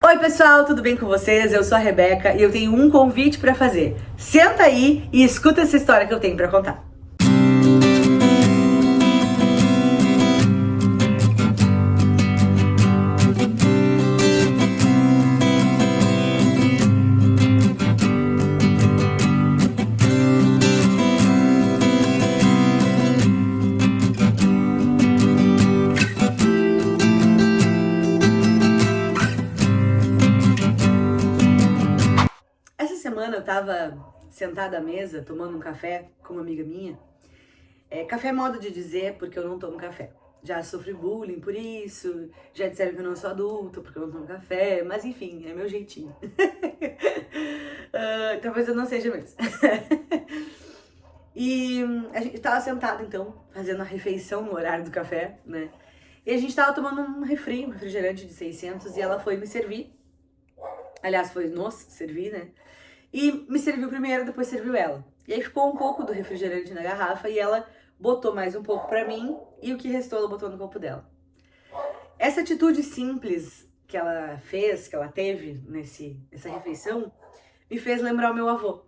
Oi pessoal, tudo bem com vocês? Eu sou a Rebeca e eu tenho um convite para fazer. Senta aí e escuta essa história que eu tenho para contar. Essa semana eu tava sentada à mesa tomando um café com uma amiga minha. Café é modo de dizer porque eu não tomo café. Já sofri bullying por isso, já disseram que eu não sou adulta porque eu não tomo café, mas enfim, é meu jeitinho. Talvez eu não seja mesmo. E a gente tava sentado então, fazendo a refeição no horário do café, né? E a gente tava tomando um refrigerante de 600 e ela foi me servir. Aliás, foi nos servir, né? E me serviu primeiro, depois serviu ela. E aí ficou um pouco do refrigerante na garrafa e ela botou mais um pouco pra mim e o que restou ela botou no copo dela. Essa atitude simples que ela fez, que ela teve nessa refeição, me fez lembrar o meu avô.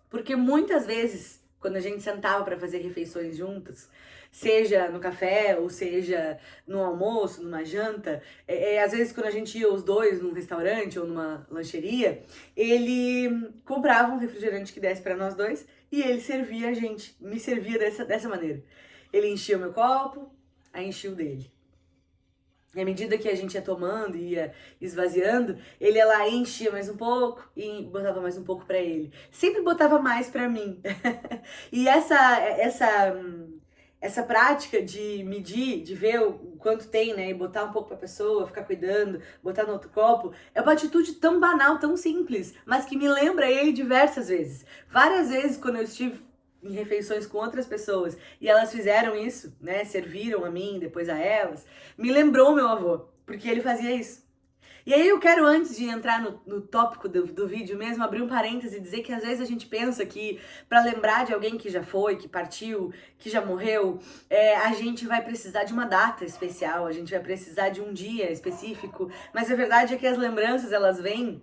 Porque muitas vezes, quando a gente sentava para fazer refeições juntos, seja no café ou seja no almoço, numa janta, às vezes quando a gente ia os dois num restaurante ou numa lancheria, ele comprava um refrigerante que desse para nós dois e ele servia a gente, me servia dessa maneira. Ele enchia o meu copo, aí enchia o dele. E à medida que a gente ia tomando e ia esvaziando, ele ia lá, enchia mais um pouco e botava mais um pouco pra ele. Sempre botava mais pra mim. E essa prática de medir, de ver o quanto tem, né, e botar um pouco pra pessoa, ficar cuidando, botar no outro copo, é uma atitude tão banal, tão simples, mas que me lembra ele diversas vezes. Várias vezes quando eu estive em refeições com outras pessoas e elas fizeram isso, né, serviram a mim, depois a elas, me lembrou meu avô, porque ele fazia isso. E aí eu quero, antes de entrar no tópico do vídeo mesmo, abrir um parêntese e dizer que às vezes a gente pensa que para lembrar de alguém que já foi, que partiu, que já morreu, a gente vai precisar de uma data especial, a gente vai precisar de um dia específico, mas a verdade é que as lembranças, elas vêm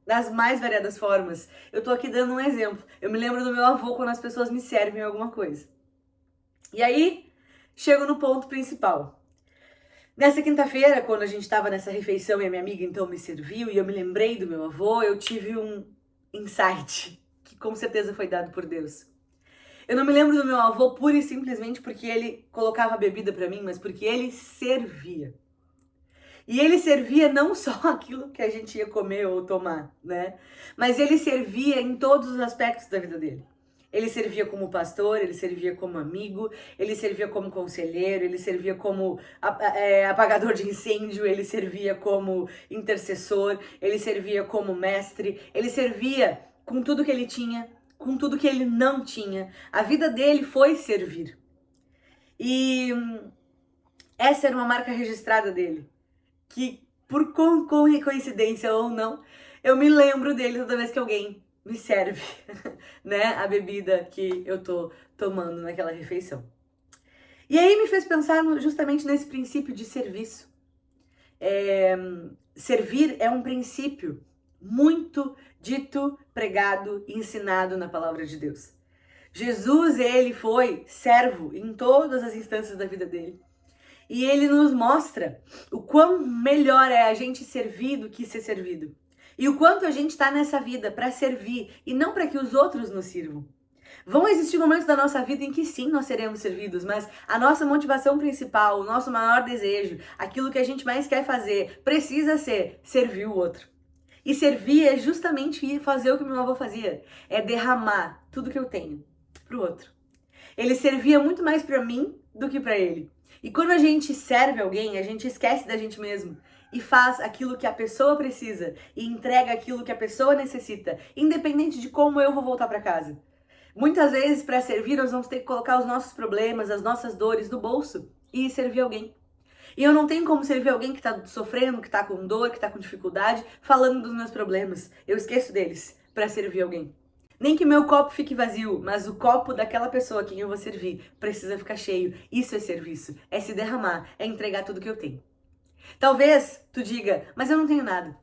das mais variadas formas. Eu tô aqui dando um exemplo. Eu me lembro do meu avô quando as pessoas me servem alguma coisa. E aí, chego no ponto principal. Nessa quinta-feira, quando a gente tava nessa refeição e a minha amiga então me serviu e eu me lembrei do meu avô, eu tive um insight que com certeza foi dado por Deus. Eu não me lembro do meu avô pura e simplesmente porque ele colocava a bebida pra mim, mas porque ele servia. E ele servia não só aquilo que a gente ia comer ou tomar, né? Mas ele servia em todos os aspectos da vida dele. Ele servia como pastor, ele servia como amigo, ele servia como conselheiro, ele servia como apagador de incêndio, ele servia como intercessor, ele servia como mestre, ele servia com tudo que ele tinha, com tudo que ele não tinha. A vida dele foi servir. E essa era uma marca registrada dele, que por coincidência ou não, eu me lembro dele toda vez que alguém me serve, né, a bebida que eu tô tomando naquela refeição. E aí me fez pensar justamente nesse princípio de serviço. Servir é um princípio muito dito, pregado e ensinado na palavra de Deus. Jesus, ele foi servo em todas as instâncias da vida dele. E ele nos mostra o quão melhor é a gente servir do que ser servido. E o quanto a gente está nessa vida para servir e não para que os outros nos sirvam. Vão existir momentos da nossa vida em que sim, nós seremos servidos, mas a nossa motivação principal, o nosso maior desejo, aquilo que a gente mais quer fazer, precisa ser servir o outro. E servir é justamente fazer o que meu avô fazia, é derramar tudo que eu tenho pro outro. Ele servia muito mais para mim do que para ele. E quando a gente serve alguém, a gente esquece da gente mesmo e faz aquilo que a pessoa precisa e entrega aquilo que a pessoa necessita, independente de como eu vou voltar para casa. Muitas vezes, para servir, nós vamos ter que colocar os nossos problemas, as nossas dores no bolso e servir alguém. E eu não tenho como servir alguém que tá sofrendo, que tá com dor, que tá com dificuldade, falando dos meus problemas. Eu esqueço deles para servir alguém. Nem que meu copo fique vazio, mas o copo daquela pessoa a quem eu vou servir precisa ficar cheio. Isso é serviço, é se derramar, é entregar tudo que eu tenho. Talvez tu diga, mas eu não tenho nada.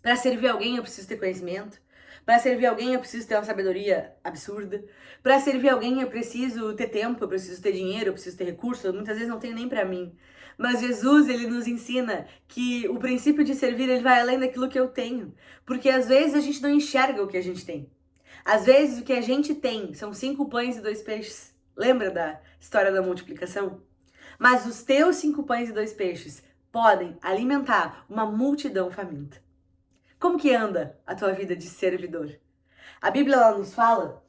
Para servir alguém eu preciso ter conhecimento. Para servir alguém eu preciso ter uma sabedoria absurda. Para servir alguém eu preciso ter tempo, eu preciso ter dinheiro, eu preciso ter recursos. Eu muitas vezes não tenho nem para mim. Mas Jesus, ele nos ensina que o princípio de servir, ele vai além daquilo que eu tenho. Porque às vezes a gente não enxerga o que a gente tem. Às vezes o que a gente tem são 5 pães e 2 peixes. Lembra da história da multiplicação? Mas os teus 5 pães e 2 peixes podem alimentar uma multidão faminta. Como que anda a tua vida de servidor? A Bíblia ela nos fala,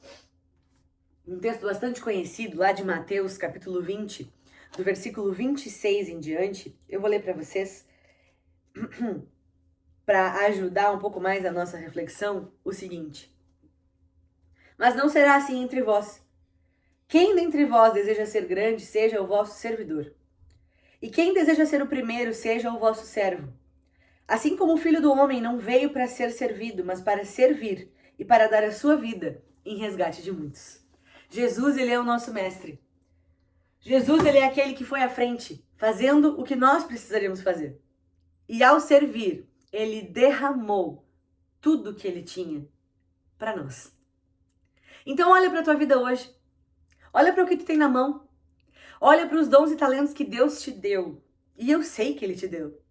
um texto bastante conhecido, lá de Mateus, capítulo 20, do versículo 26 em diante. Eu vou ler para vocês, para ajudar um pouco mais a nossa reflexão, o seguinte. Mas não será assim entre vós. Quem dentre vós deseja ser grande, seja o vosso servidor. E quem deseja ser o primeiro, seja o vosso servo. Assim como o Filho do Homem não veio para ser servido, mas para servir e para dar a sua vida em resgate de muitos. Jesus, ele é o nosso mestre. Jesus, ele é aquele que foi à frente, fazendo o que nós precisaríamos fazer. E ao servir, ele derramou tudo que ele tinha para nós. Então olha para a tua vida hoje. Olha para o que tu tem na mão. Olha para os dons e talentos que Deus te deu. E eu sei que ele te deu.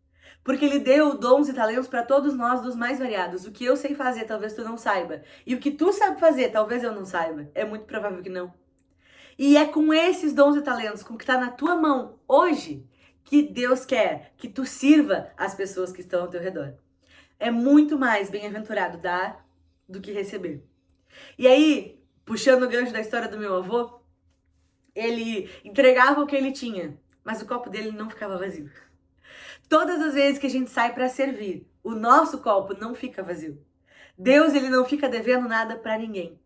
Porque ele deu dons e talentos para todos nós dos mais variados. O que eu sei fazer, talvez tu não saiba. E o que tu sabe fazer, talvez eu não saiba. É muito provável que não. E é com esses dons e talentos, com o que está na tua mão hoje, que Deus quer que tu sirva as pessoas que estão ao teu redor. É muito mais bem-aventurado dar do que receber. E aí, puxando o gancho da história do meu avô, ele entregava o que ele tinha, mas o copo dele não ficava vazio. Todas as vezes que a gente sai para servir, o nosso copo não fica vazio. Deus, ele não fica devendo nada para ninguém.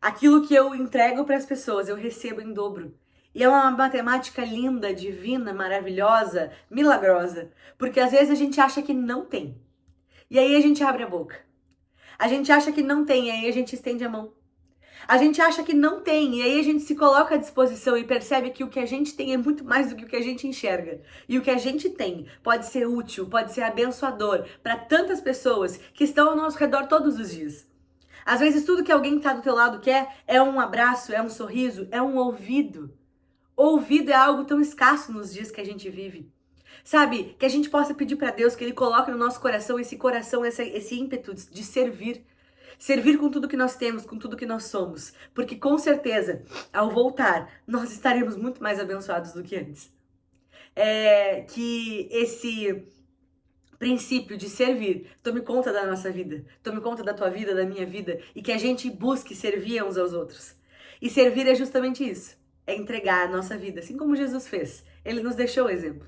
Aquilo que eu entrego para as pessoas, eu recebo em dobro. E é uma matemática linda, divina, maravilhosa, milagrosa. Porque às vezes a gente acha que não tem. E aí a gente abre a boca. A gente acha que não tem, e aí a gente estende a mão. A gente acha que não tem, e aí a gente se coloca à disposição e percebe que o que a gente tem é muito mais do que o que a gente enxerga. E o que a gente tem pode ser útil, pode ser abençoador para tantas pessoas que estão ao nosso redor todos os dias. Às vezes tudo que alguém que está do teu lado quer é um abraço, é um sorriso, é um ouvido. Ouvido é algo tão escasso nos dias que a gente vive. Sabe, que a gente possa pedir para Deus que Ele coloque no nosso coração, esse ímpeto de servir. Servir com tudo que nós temos, com tudo que nós somos. Porque com certeza, ao voltar, nós estaremos muito mais abençoados do que antes. Que esse princípio de servir tome conta da nossa vida, tome conta da tua vida, da minha vida, e que a gente busque servir uns aos outros. E servir é justamente isso, é entregar a nossa vida, assim como Jesus fez. Ele nos deixou o exemplo.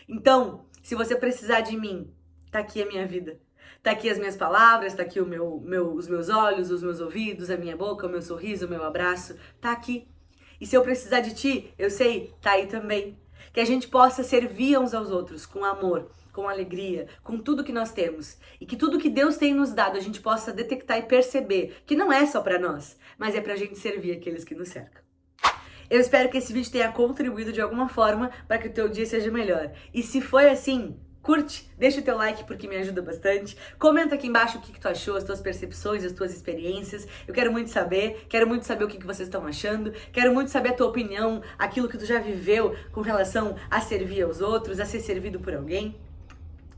Então, se você precisar de mim, tá aqui a minha vida. Tá aqui as minhas palavras, tá aqui os meus olhos, os meus ouvidos, a minha boca, o meu sorriso, o meu abraço, tá aqui. E se eu precisar de ti, eu sei, tá aí também. Que a gente possa servir uns aos outros com amor, com alegria, com tudo que nós temos. E que tudo que Deus tem nos dado a gente possa detectar e perceber que não é só para nós, mas é pra gente servir aqueles que nos cercam. Eu espero que esse vídeo tenha contribuído de alguma forma para que o teu dia seja melhor. E se foi assim, curte, deixa o teu like porque me ajuda bastante. Comenta aqui embaixo o que tu achou, as tuas percepções, as tuas experiências. Eu quero muito saber o que vocês estão achando. Quero muito saber a tua opinião, aquilo que tu já viveu com relação a servir aos outros, a ser servido por alguém.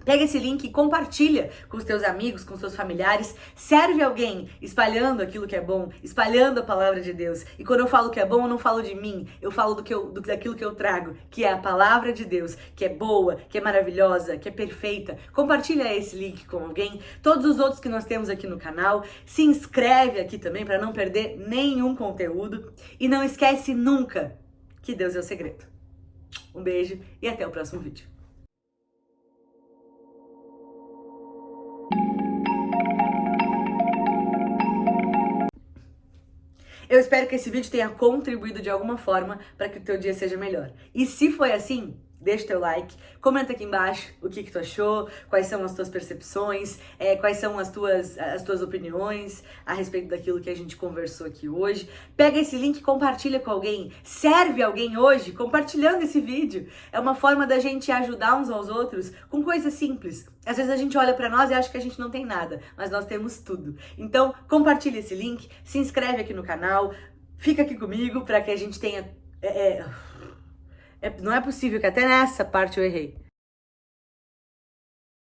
Pega esse link e compartilha com os teus amigos, com os teus familiares. Serve alguém espalhando aquilo que é bom, espalhando a palavra de Deus. E quando eu falo que é bom, eu não falo de mim. Eu falo daquilo que eu trago, que é a palavra de Deus, que é boa, que é maravilhosa, que é perfeita. Compartilha esse link com alguém. Todos os outros que nós temos aqui no canal. Se inscreve aqui também para não perder nenhum conteúdo. E não esquece nunca que Deus é o segredo. Um beijo e até o próximo vídeo. Eu espero que esse vídeo tenha contribuído de alguma forma para que o teu dia seja melhor. E se foi assim, deixa o teu like, comenta aqui embaixo o que tu achou, quais são as tuas percepções, quais são as tuas opiniões a respeito daquilo que a gente conversou aqui hoje. Pega esse link e compartilha com alguém. Serve alguém hoje compartilhando esse vídeo. É uma forma da gente ajudar uns aos outros com coisas simples. Às vezes a gente olha pra nós e acha que a gente não tem nada, mas nós temos tudo. Então, compartilha esse link, se inscreve aqui no canal, fica aqui comigo para que a gente tenha... não é possível que até nessa parte eu errei.